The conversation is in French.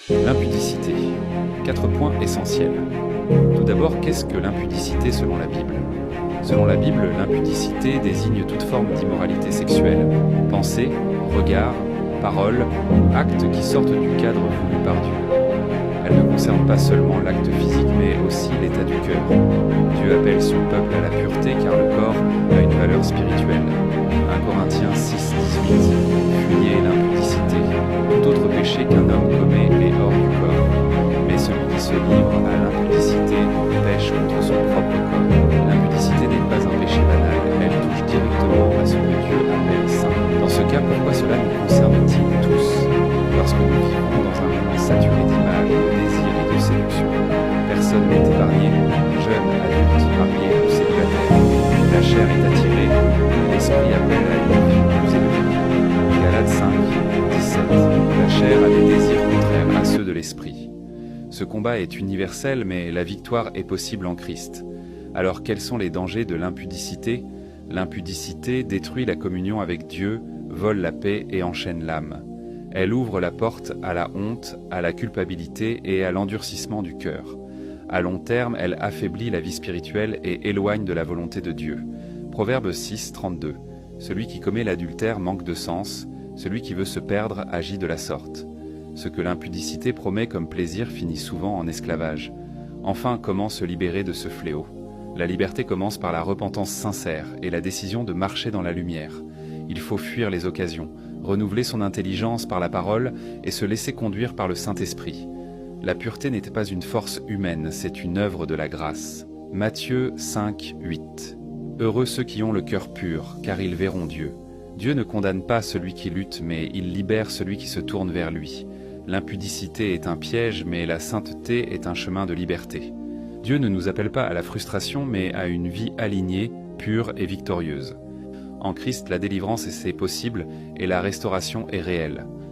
L'impudicité. 4 points essentiels. Tout d'abord, qu'est-ce que l'impudicité selon la Bible? Selon la Bible, l'impudicité désigne toute forme d'immoralité sexuelle, pensée, regard, parole ou acte qui sortent du cadre voulu par Dieu. Elle ne concerne pas seulement l'acte physique, mais aussi l'état du cœur. Dieu appelle son peuple à la pureté car le corps a une valeur spirituelle. 1 Corinthiens 6, 18. Fuyez l'impudicité. Tout autre péché qu'un homme commet est hors du corps. Mais celui qui se livre à l'impudicité pêche contre son propre corps. L'impudicité n'est pas un péché banal, elle touche directement à ce que Dieu appelle saint. Dans ce cas, pourquoi cela nous concerne-t-il tous? Parce que nous vivons dans un monde saturé d'images, de désirs et de séduction. Personne n'est épargné, jeune, adulte, marié ou célibataire. La chair est attirée, l'esprit appelle à une vie plus élevée. Galates 5, 17. La chair a des désirs contraires à ceux de l'esprit. Ce combat est universel, mais la victoire est possible en Christ. Alors quels sont les dangers de l'impudicité? L'impudicité détruit la communion avec Dieu, vole la paix et enchaîne l'âme. Elle ouvre la porte à la honte, à la culpabilité et à l'endurcissement du cœur. À long terme, elle affaiblit la vie spirituelle et éloigne de la volonté de Dieu. Proverbe 6, 32. Celui qui commet l'adultère manque de sens, celui qui veut se perdre agit de la sorte. Ce que l'impudicité promet comme plaisir finit souvent en esclavage. Enfin, comment se libérer de ce fléau? La liberté commence par la repentance sincère et la décision de marcher dans la lumière. Il faut fuir les occasions, renouveler son intelligence par la parole et se laisser conduire par le Saint-Esprit. La pureté n'était pas une force humaine, c'est une œuvre de la grâce. Matthieu 5, 8. Heureux ceux qui ont le cœur pur, car ils verront Dieu. Dieu ne condamne pas celui qui lutte, mais il libère celui qui se tourne vers lui. L'impudicité est un piège, mais la sainteté est un chemin de liberté. Dieu ne nous appelle pas à la frustration, mais à une vie alignée, pure et victorieuse. En Christ, la délivrance est possible et la restauration est réelle.